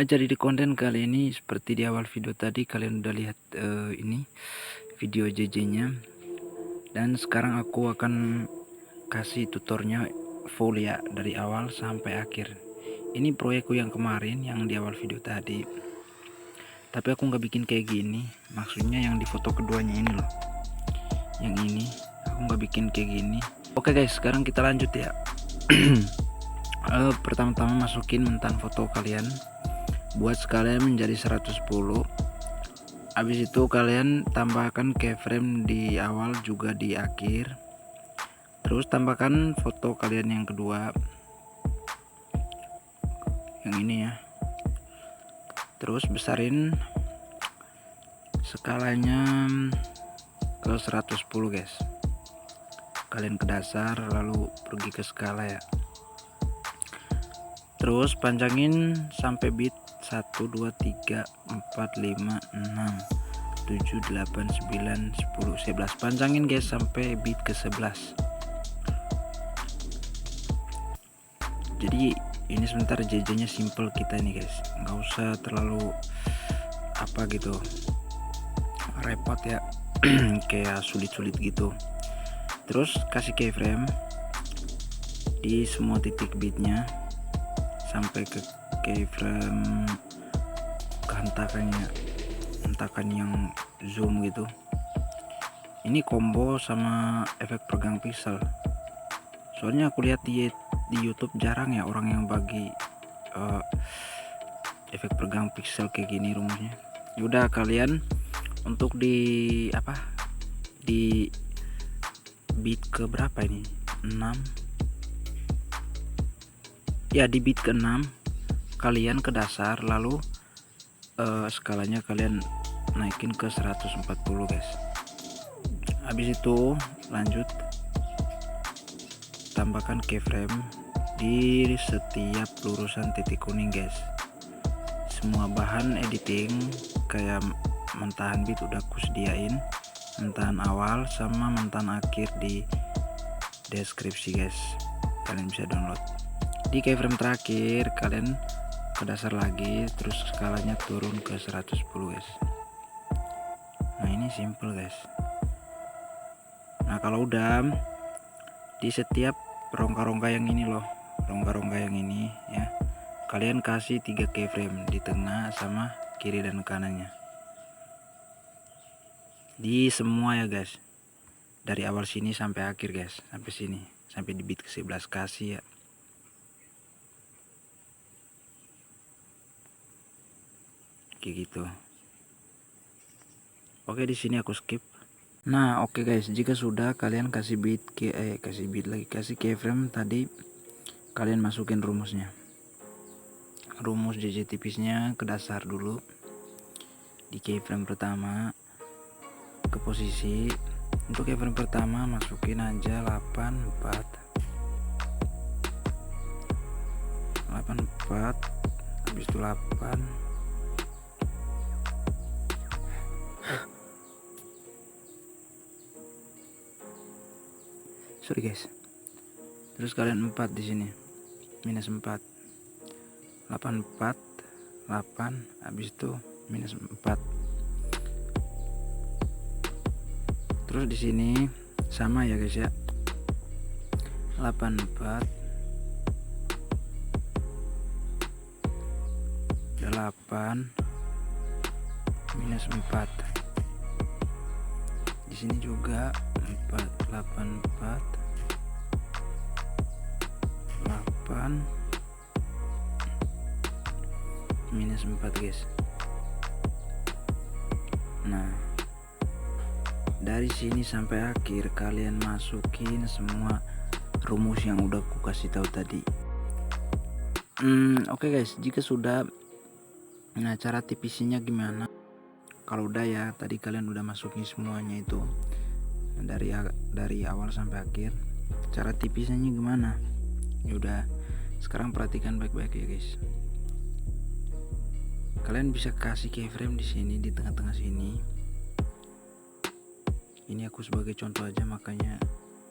Jadi di konten kali ini seperti di awal video tadi kalian udah lihat ini video JJ-nya, dan sekarang aku akan kasih tutornya full ya dari awal sampai akhir. Ini proyekku yang kemarin yang di awal video tadi, tapi aku nggak bikin kayak gini. Maksudnya yang di foto keduanya ini loh, yang ini aku nggak bikin kayak gini. Oke guys, sekarang kita lanjut ya. Pertama-tama masukin mentan foto kalian, buat sekalian menjadi 110. Habis itu kalian tambahkan keyframe di awal juga di akhir, terus tambahkan foto kalian yang kedua, yang ini ya, terus besarin skalanya ke 110 guys. Kalian ke dasar lalu pergi ke skala ya, terus panjangin sampai bit 1 2 3 4 5 6 7 8 9 10 11. Panjangin guys sampai bit ke 11. Jadi ini sebentar JJ-nya simple kita ini guys, nggak usah terlalu apa gitu repot ya. Kayak sulit-sulit gitu. Terus kasih keyframe di semua titik bitnya sampai ke keyframe hentakan yang zoom gitu. Ini combo sama efek pegang pixel, soalnya aku lihat di YouTube jarang ya orang yang bagi efek pegang pixel kayak gini rumusnya. Yaudah kalian untuk di bit ke berapa ini, 6 ya, di bit ke 6 kalian ke dasar lalu skalanya kalian naikin ke 140 guys. Habis itu lanjut tambahkan keyframe di setiap lurusan titik kuning guys. Semua bahan editing kayak mentahan bit udah aku sediain, mentahan awal sama mentahan akhir di deskripsi guys, kalian bisa download. Di keyframe terakhir kalian ke dasar lagi, terus skalanya turun ke 110 guys. Nah ini simple guys. Nah kalau udah di setiap rongga-rongga yang ini loh, rongga-rongga yang ini ya, kalian kasih 3 keyframe di tengah sama kiri dan kanannya di semua ya guys, dari awal sini sampai akhir guys, sampai sini, sampai di bit ke 11 kasih ya. Kayak gitu. Oke, di sini aku skip. Nah oke guys, jika sudah kalian kasih kasih keyframe tadi, kalian masukin rumusnya, rumus JJ tipisnya ke dasar dulu di keyframe pertama, ke posisi. Untuk keyframe pertama masukin aja 84, habis itu 8, sorry guys, terus kalian 4 di sini, minus 4, 84, 8, habis itu minus 4. Terus di sini sama ya guys ya, 84, 8, minus 4. Di sini juga 4, 84, 8, minus 4 guys. Nah dari sini sampai akhir kalian masukin semua rumus yang udah aku kasih tahu tadi. Oke guys, jika sudah, nah cara tipisinya gimana? Kalau udah ya, tadi kalian udah masukin semuanya itu dari awal sampai akhir, cara tipisnya gimana? Yaudah sekarang perhatikan baik-baik ya guys. Kalian bisa kasih keyframe di sini, di tengah-tengah sini. Ini aku sebagai contoh aja, makanya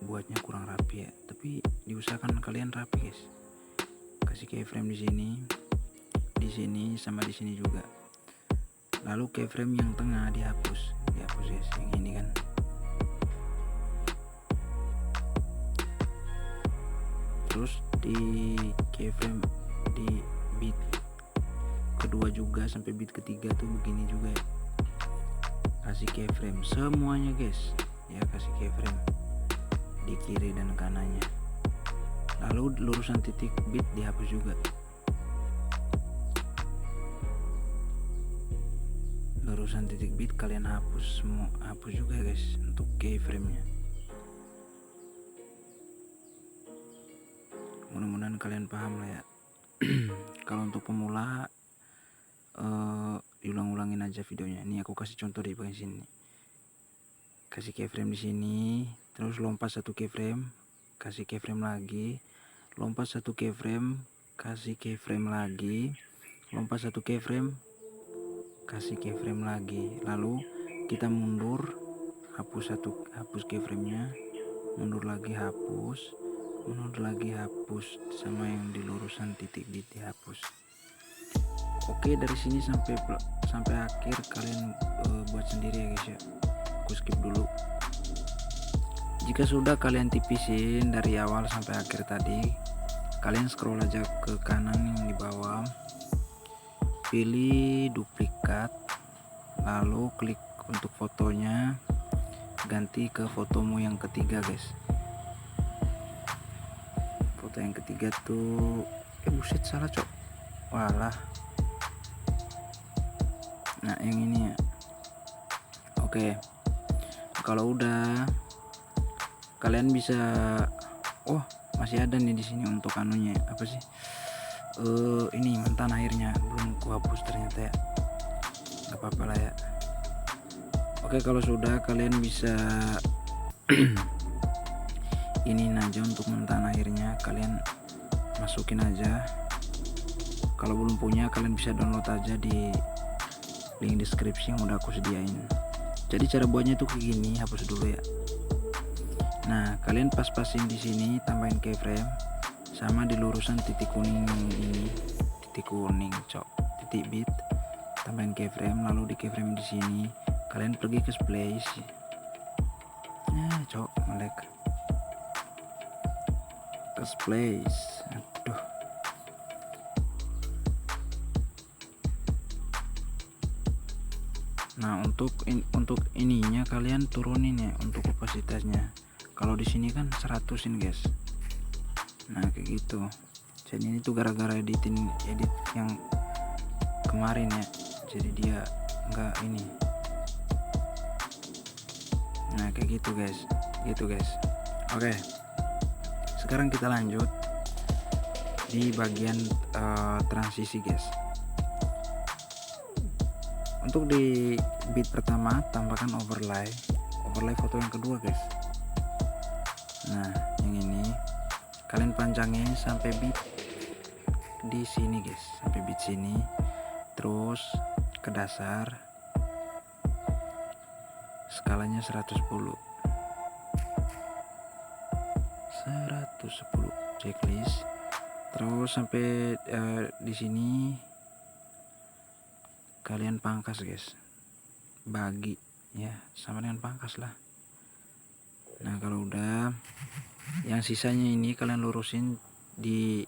buatnya kurang rapi ya, tapi diusahakan kalian rapi guys. Kasih keyframe di sini, di sini sama di sini juga. Lalu keyframe yang tengah dihapus guys, yang ini kan. Terus di keyframe di bit kedua juga sampai bit ketiga tuh begini juga ya, kasih keyframe semuanya guys ya, kasih keyframe di kiri dan kanannya. Lalu lurusan titik bit dihapus juga, lurusan titik bit kalian hapus semua, hapus juga guys untuk keyframe nya. Mudah-mudahan kalian paham lah ya. Kalau untuk pemula diulang-ulangin aja videonya. Ini aku kasih contoh di bagian sini. Kasih keyframe di sini, terus lompat satu keyframe, kasih keyframe lagi, lompat satu keyframe, kasih keyframe lagi, lompat satu keyframe, kasih keyframe lagi. Lalu kita mundur, hapus keyframe-nya, mundur lagi hapus, mundur lagi hapus, sama yang di lurusan titik bit dihapus. Oke, dari sini sampai akhir kalian buat sendiri ya guys ya. Aku skip dulu. Jika sudah kalian tipisin dari awal sampai akhir tadi, kalian scroll aja ke kanan yang di bawah, pilih duplikat, lalu klik untuk fotonya, ganti ke fotomu yang ketiga guys. Foto yang ketiga tuh buset, salah cok, walah. Nah yang ini ya. Oke, kalau udah kalian bisa, oh masih ada nih di sini untuk anunya, apa sih, ini mantan airnya belum ku hapus ternyata ya, nggak apa-apa lah ya. Oke, kalau sudah kalian bisa ini aja untuk mantan airnya, kalian masukin aja. Kalau belum punya kalian bisa download aja di link deskripsi yang udah aku sediain. Jadi cara buatnya tuh kayak gini, hapus dulu ya. Nah kalian pas-pasin di sini, tambahin keyframe sama di lurusan titik kuning ini, titik kuning cok, titik bit, tambahin keyframe. Lalu di keyframe di sini kalian pergi ke splash. Nah cok, melek ke splash, aduh. Nah untuk ininya kalian turunin ya untuk opasitasnya. Kalau di sini kan 100-in guys. Nah kayak gitu. Jadi ini tuh gara-gara edit yang kemarin ya, jadi dia enggak ini. Nah kayak gitu guys, Oke, sekarang kita lanjut di bagian transisi guys. Untuk di bit pertama tambahkan overlay foto yang kedua guys. Nah yang ini kalian panjangin sampai bit di sini guys, sampai bit sini, terus ke dasar, skalanya 110 checklist, terus sampai di sini kalian pangkas guys, bagi ya, sama dengan pangkas lah. Nah kalau udah, yang sisanya ini kalian lurusin di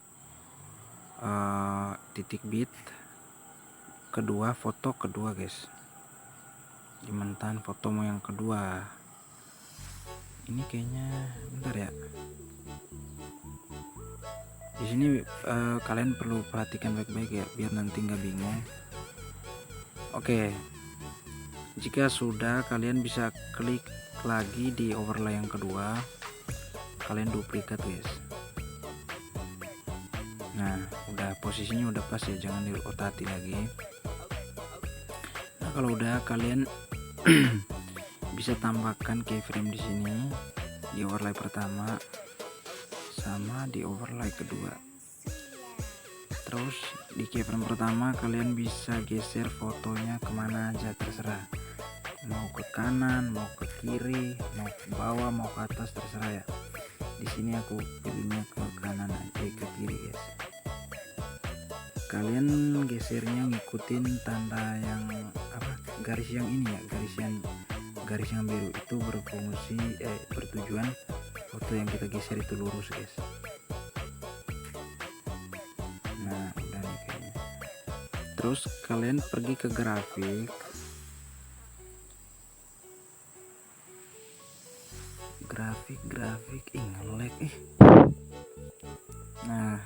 titik bit kedua, foto kedua guys, di mantan fotomu yang kedua. Ini kayaknya bentar ya, di sini kalian perlu perhatikan baik-baik ya, biar nanti nggak bingung. Oke, jika sudah kalian bisa klik lagi di overlay yang kedua, kalian duplikat guys. Nah udah posisinya udah pas ya, jangan diotati lagi. Nah kalau udah kalian bisa tambahkan keyframe di sini, di overlay pertama sama di overlay kedua. Terus di keyframe pertama kalian bisa geser fotonya kemana aja terserah, mau ke kanan, mau ke kiri, mau ke bawah, mau ke atas, terserah ya. Di sini aku pilihnya ke kanan aja, ke kiri guys. kalian gesernya ngikutin tanda yang apa, garis yang ini ya, garis yang biru itu berfungsi bertujuan foto yang kita geser itu lurus guys. Nah udah nih kayaknya. Terus kalian pergi ke grafik, ngelag Nah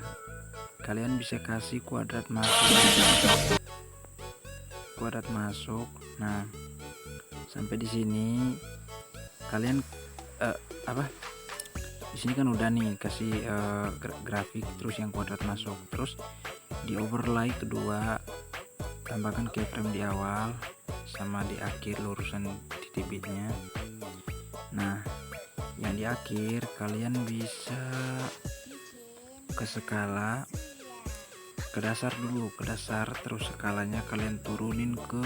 kalian bisa kasih kuadrat masuk. Nah sampai di sini kalian di sini kan udah nih kasih grafik terus yang kuadrat masuk, terus di overlay kedua tambahkan keyframe di awal sama di akhir lurusan titik bitnya. Nah yang di akhir kalian bisa ke skala, ke dasar dulu, terus skalanya kalian turunin ke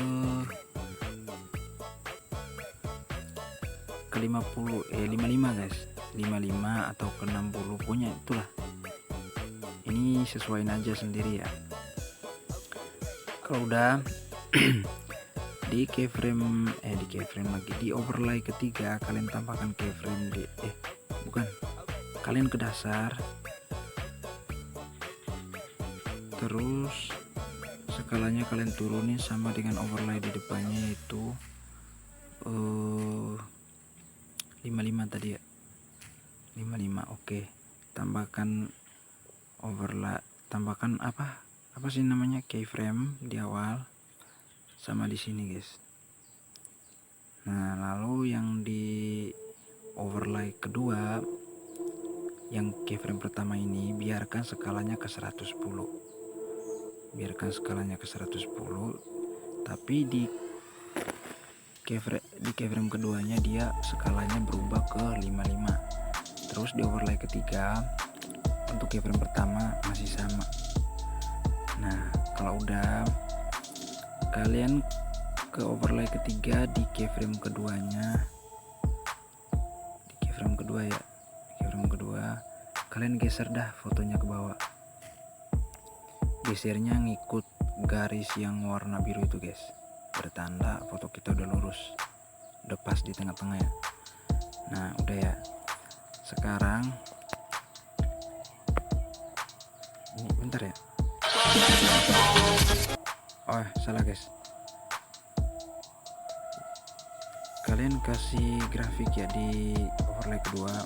55 guys, 55 atau ke 60 punya itulah, ini sesuaiin aja sendiri ya. Kalau udah di keyframe lagi di overlay ketiga kalian tambahkan keyframe kalian ke dasar, terus skalanya kalian turunin sama dengan overlay di depannya, yaitu 55 tadi ya, 55. Oke, tambahkan overlay, tambahkan apa sih namanya, keyframe di awal sama di sini guys. Nah lalu yang di overlay kedua yang keyframe pertama ini biarkan skalanya ke 110, tapi di keyframe keduanya dia skalanya berubah ke 55. Terus di overlay ketiga untuk keyframe pertama masih sama. Nah kalau udah kalian ke overlay ketiga di keyframe keduanya, keyframe kedua kalian geser dah fotonya ke bawah, gesernya ngikut garis yang warna biru itu guys, bertanda foto kita udah lurus, udah pas di tengah-tengah ya. Nah udah ya, sekarang ini bentar ya, oh salah guys, kalian kasih grafik ya di overlay kedua,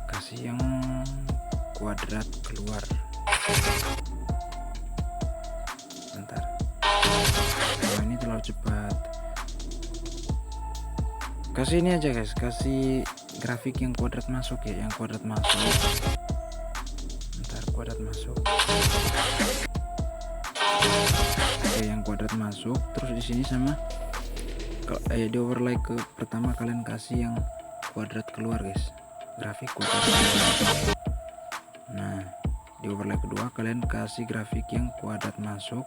kasih yang kuadrat keluar, bentar, oh ini terlalu cepat, kasih ini aja guys, kasih grafik yang kuadrat masuk ya, yang kuadrat masuk, bentar, kuadrat masuk, oke yang kuadrat masuk. Terus di sini sama di overlay ke pertama kalian kasih yang kuadrat keluar guys, grafik kuadrat keluar. Nah di overlay kedua kalian kasih grafik yang kuadrat masuk,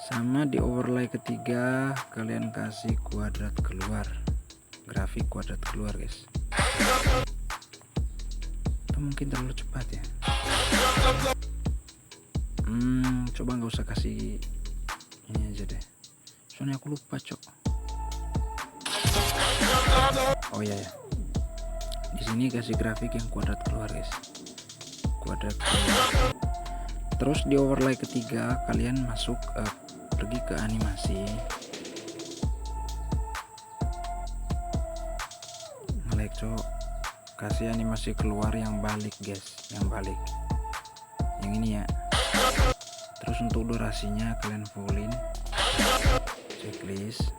sama di overlay ketiga kalian kasih kuadrat keluar, grafik kuadrat keluar guys. Itu mungkin terlalu cepat ya, coba nggak usah kasih ini aja deh, soalnya aku lupa cok. Oh iya ya, di sini kasih grafik yang kuadrat keluar guys, kuadrat keluar. Terus di overlay ketiga kalian masuk pergi ke animasi, ngelag cok, kasih animasi keluar yang balik guys, yang balik, yang ini ya. Terus untuk durasinya kalian fullin, checklist.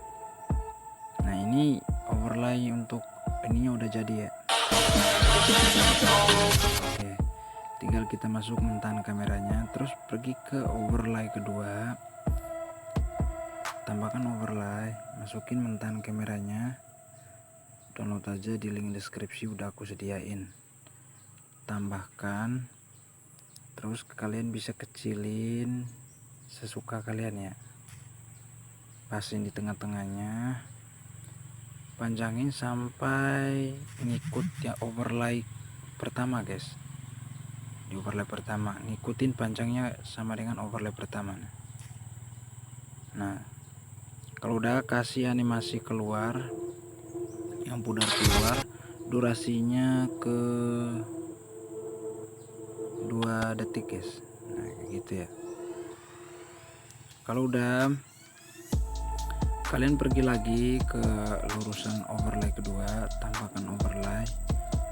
Nah ini overlay untuk ininya udah jadi ya. Oke, tinggal kita masuk mentahan kameranya, terus pergi ke overlay kedua, tambahkan overlay, masukin mentahan kameranya, download aja di link deskripsi udah aku sediain, tambahkan. Terus kalian bisa kecilin sesuka kalian ya, pasin di tengah-tengahnya, panjangin sampai ngikut ya overlay pertama guys. di overlay pertama, ngikutin panjangnya sama dengan overlay pertama. Nah kalau udah kasih animasi keluar, yang pudar keluar, durasinya ke 2 detik guys. Nah kayak gitu ya. Kalau udah, kalian pergi lagi ke lurusan overlay kedua, tambahkan overlay,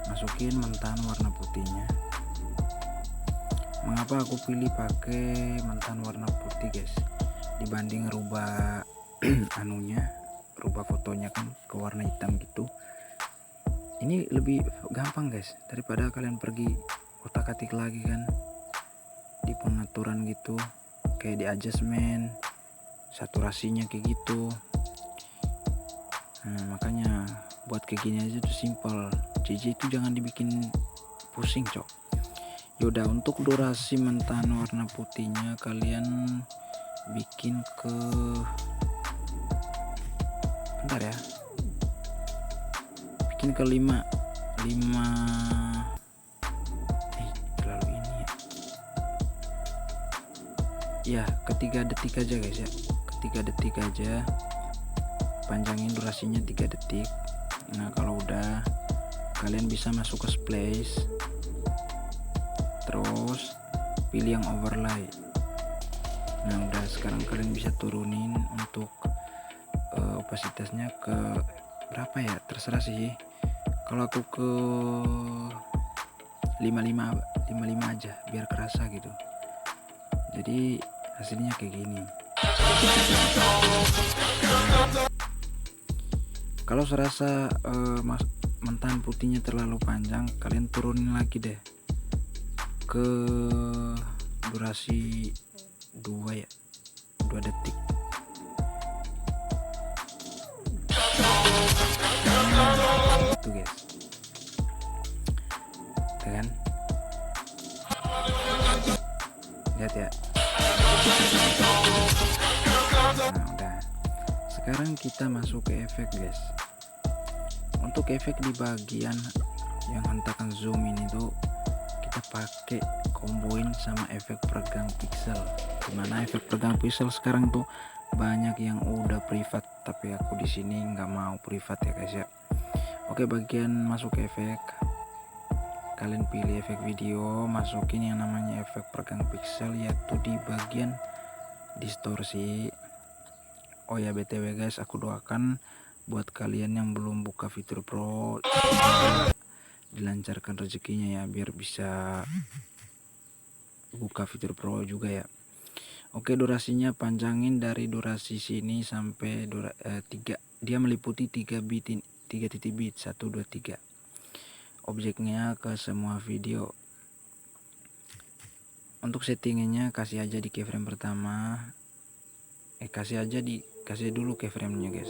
masukin mentan warna putihnya. Mengapa aku pilih pakai mentan warna putih guys, dibanding rubah anunya, rubah fotonya kan ke warna hitam gitu. Ini lebih gampang guys, daripada kalian pergi otak-atik lagi kan di pengaturan gitu, kayak di adjustment saturasinya kayak gitu. Nah makanya buat kayak gini aja tuh simple. JJ itu jangan dibikin pusing cok. Yaudah, untuk durasi mentan warna putihnya kalian bikin ke, bentar ya, bikin ke 5 terlalu ini ya ke 3 detik aja guys ya, ke 3 detik aja, panjangin durasinya 3 detik. Nah kalau udah, kalian bisa masuk ke splash, terus pilih yang overlay. Nah udah, sekarang kalian bisa turunin untuk opasitasnya ke berapa ya, terserah sih. Kalau aku ke 55 aja biar kerasa gitu, jadi hasilnya kayak gini. Kalau serasa mentan putihnya terlalu panjang, kalian turunin lagi deh ke durasi 2 ya, 2 detik. Itu guys, kan lihat ya. Nah udah, sekarang kita masuk ke efek guys. Untuk efek di bagian yang hentakan zoom ini tuh kita pakai komboin sama efek peregang pixel. Dimana efek peregang pixel sekarang tuh banyak yang udah privat, tapi aku di sini nggak mau privat ya guys ya. Oke, bagian masuk ke efek, kalian pilih efek video, masukin yang namanya efek peregang pixel, yaitu di bagian distorsi. Oh ya btw guys, aku doakan buat kalian yang belum buka fitur pro, dilancarkan rezekinya ya, biar bisa buka fitur pro juga ya. Oke, durasinya panjangin dari durasi sini sampai 3, dia meliputi 3 bit, 3 titik bit, 1 2 3. Objeknya ke semua video. Untuk settingannya kasih aja di keyframe pertama, kasih dulu keyframe-nya guys,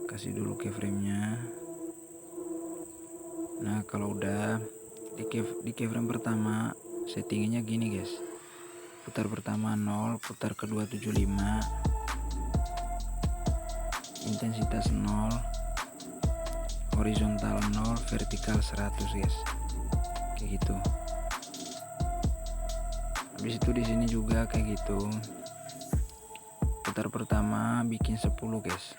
kasih dulu keyframe-nya. Nah kalau udah di keyframe pertama, settingannya gini guys, putar pertama 0, putar kedua 75, intensitas 0, horizontal 0, vertikal 100 guys, kayak gitu. Habis itu di sini juga kayak gitu, putar pertama bikin 10 guys,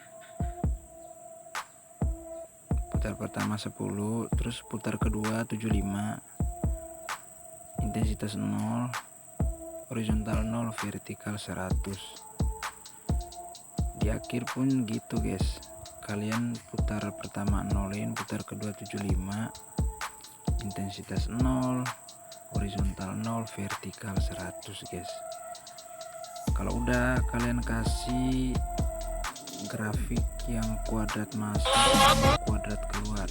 putar pertama 10, terus putar kedua 75, intensitas 0, horizontal 0, vertikal 100. Di akhir pun gitu guys, kalian putar pertama 0-in, putar kedua 75, intensitas 0, horizontal 0, vertikal 100 guys. Kalau udah, kalian kasih grafik yang kuadrat masuk dan kuadrat keluar.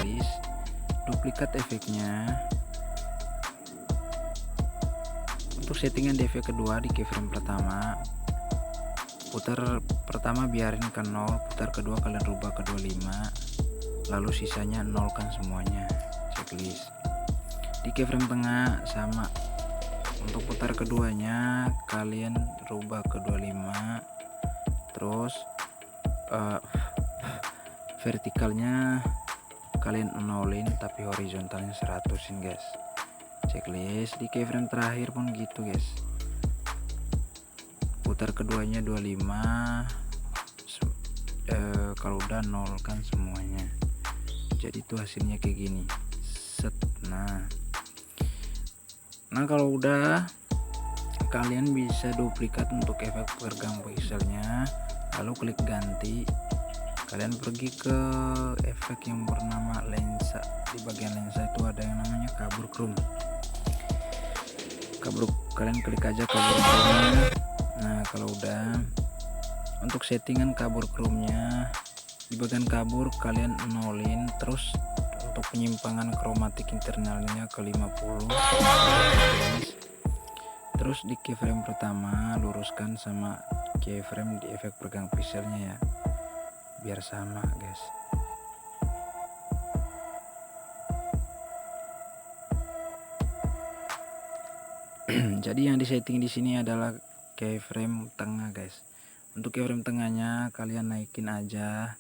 Please duplikat efeknya. Untuk settingan di efek kedua, di keyframe pertama, putar pertama biarin ke 0, putar kedua kalian rubah ke 25, lalu sisanya 0 kan semuanya, checklist. Di keyframe tengah sama, untuk putar keduanya kalian rubah ke 25, terus vertikalnya kalian nolin tapi horizontalnya 100-in guys. Checklist di keyframe terakhir pun gitu guys, putar keduanya 25. Kalau udah nolkan semuanya, jadi tuh hasilnya kayak gini set. Nah kalau udah, kalian bisa duplikat untuk efek peregang pikselnya, lalu klik ganti. Kalian pergi ke efek yang bernama lensa. Di bagian lensa itu ada yang namanya kabur chrome. Kalian klik aja kabur chrome. Nah kalau udah, untuk settingan kabur chrome-nya di bagian kabur kalian nolin, terus untuk penyimpangan kromatik internalnya ke 50. Terus di keyframe pertama luruskan sama keyframe di efek peregang pikselnya ya, biar sama guys. Jadi yang disetting di sini adalah keyframe tengah guys. Untuk keyframe tengahnya kalian naikin aja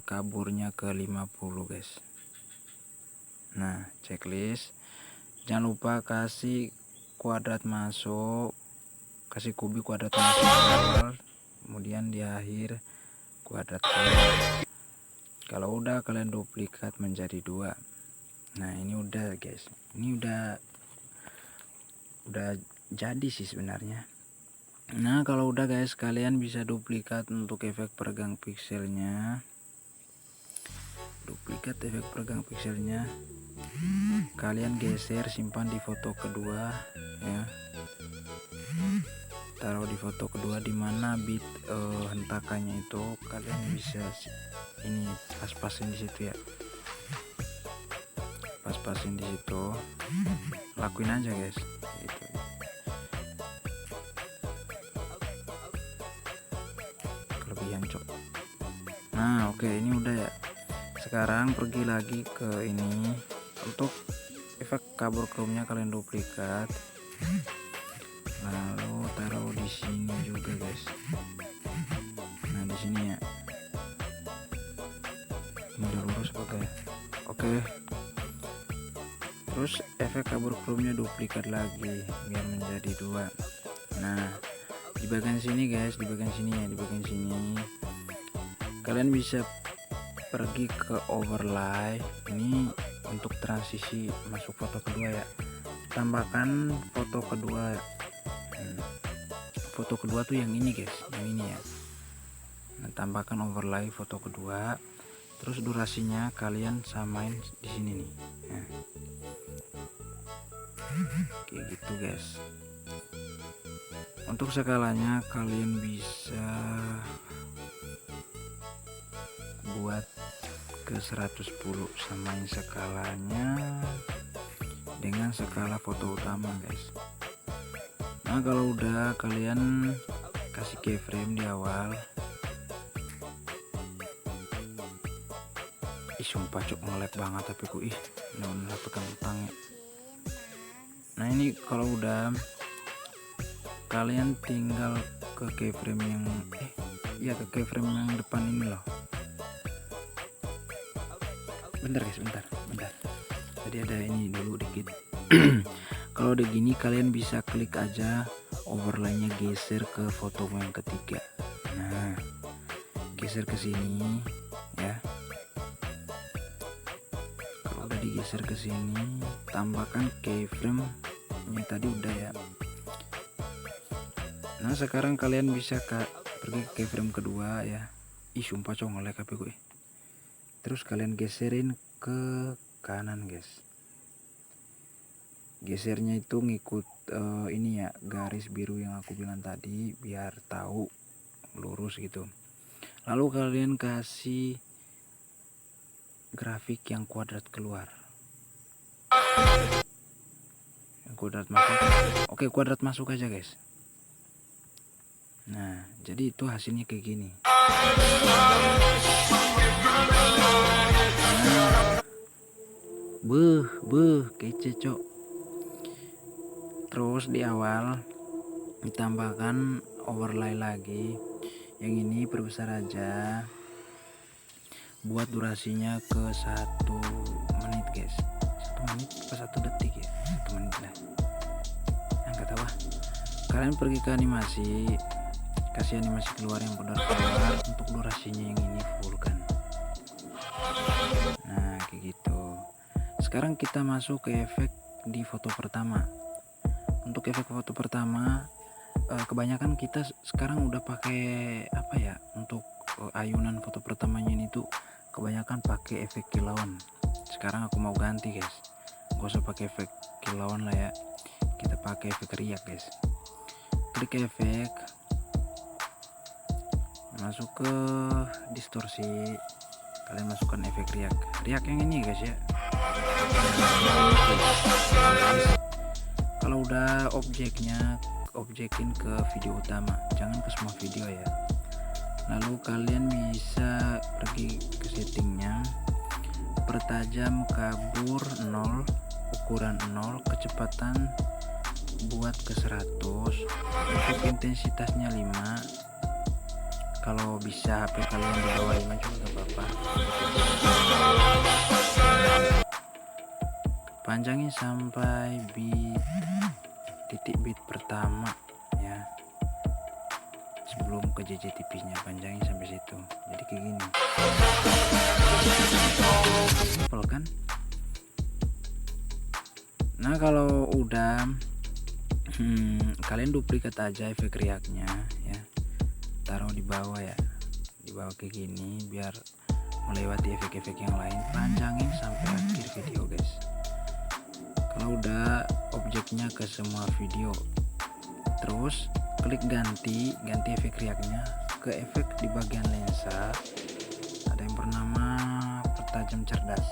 kaburnya ke 50 guys. Nah checklist, jangan lupa kasih kuadrat masuk, kasih kubik kuadrat masuk di awal, kemudian di akhir kuadrat keluar. Kalau udah kalian duplikat menjadi 2. Nah ini udah guys, ini udah jadi sih sebenarnya. Nah kalau udah guys, kalian bisa duplikat untuk efek peregang pikselnya. Duplikat efek peregang pikselnya, kalian geser, simpan di foto kedua ya, taruh di foto kedua, dimana bit hentakannya itu kalian bisa ini pas-pasin di situ ya, pas-pasin di situ, lakuin aja guys gitu. Kelebihan cok. Nah oke, ini udah ya. Sekarang pergi lagi ke ini, untuk efek kabur chrome-nya kalian duplikat, lalu taruh di sini juga guys. Nah di sini ya, ini udah lurus oke. Terus efek kabur chrome-nya duplikat lagi biar menjadi 2. Nah di bagian sini guys, di bagian sini ya, di bagian sini kalian bisa pergi ke overlay. Ini untuk transisi masuk foto kedua ya, tambahkan foto kedua. Foto kedua tuh yang ini guys, yang ini ya. Nah, tambahkan overlay foto kedua, terus durasinya kalian samain di sini nih. Nah, kayak gitu guys. Untuk skalanya kalian bisa buat ke 110, samain skalanya dengan skala foto utama guys. Nah kalau udah, kalian kasih keyframe di awal. Sumpah cok nge-lag banget tapi ku bener-bener pegang ya. Nah ini kalau udah, kalian tinggal ke keyframe yang ke keyframe yang depan ini loh. Bentar guys, bentar. Tadi ada ini dulu dikit. Kalau udah gini kalian bisa klik aja overlaynya, geser ke foto yang ketiga. Nah geser ke sini ya. Kalau udah digeser ke sini, tambahkan keyframe yang tadi udah ya. Nah sekarang kalian bisa pergi ke keyframe kedua ya. Sumpah cowok nge-lag HP gue. Terus kalian geserin ke kanan guys. Gesernya itu ngikut ini ya, garis biru yang aku bilang tadi, biar tahu lurus gitu. Lalu kalian kasih grafik yang kuadrat keluar, yang kuadrat masuk. Oke, kuadrat masuk aja guys. Nah jadi itu hasilnya kayak gini. Kece cok. Terus di awal ditambahkan overlay lagi, yang ini perbesar aja, buat durasinya ke 1 menit guys. 1 menit apa 1 detik ya, 1 menit lah, nggak tahu. Kalian pergi ke animasi, kasih animasi keluar yang benar keluar untuk durasinya yang ini full kan. Nah kayak gitu. Sekarang kita masuk ke efek di foto pertama. Untuk efek foto pertama kebanyakan kita sekarang udah pakai apa ya, untuk ayunan foto pertamanya ini tuh kebanyakan pakai efek kilauan. Sekarang aku mau ganti guys, gak usah pakai efek kilauan lah ya, kita pakai efek riak guys. Klik efek, masuk ke distorsi, kalian masukkan efek riak yang ini guys ya. Kalau udah objekin ke video utama, jangan ke semua video ya. Lalu kalian bisa pergi ke settingnya, pertajam kabur 0, ukuran 0, kecepatan buat ke 100, untuk intensitasnya 5. Kalau bisa HP kalian di bawah 5 juga gak apa-apa. Panjangin sampai titik bit pertama ya, sebelum ke JJTP nya panjangin sampai situ, jadi kayak gini. Simpel kan. Nah kalau udah kalian duplikat aja efek riaknya ya, taruh di bawah ya, di bawah kayak gini biar melewati efek-efek yang lain. Panjangin sampai akhir video guys. Kalau udah objeknya ke semua video, terus klik ganti efek riaknya ke efek di bagian lensa, ada yang bernama pertajam cerdas.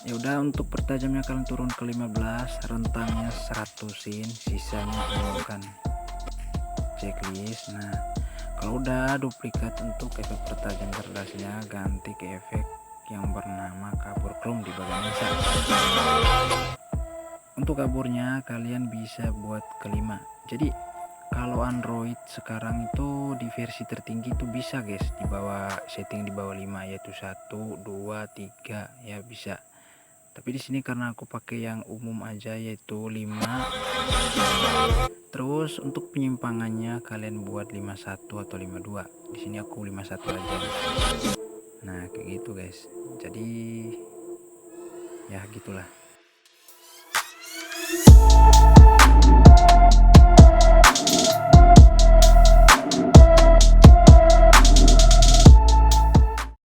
Ya udah, untuk pertajamnya kalian turun ke 15, rentangnya 100-in, sisanya kan checklist. Nah kalau udah duplikat untuk efek pertajam cerdasnya, ganti ke efek yang bernama kabur chrome di bagian lensa. Untuk kaburnya kalian bisa buat ke 5. Jadi kalau Android sekarang itu di versi tertinggi itu bisa guys, di bawah setting di bawah 5, yaitu 1, 2, 3 ya bisa. Tapi di sini karena aku pakai yang umum aja yaitu 5. Terus untuk penyimpangannya kalian buat 51 atau 52. Di sini aku 51 aja. Nah kayak gitu guys. Jadi ya gitulah.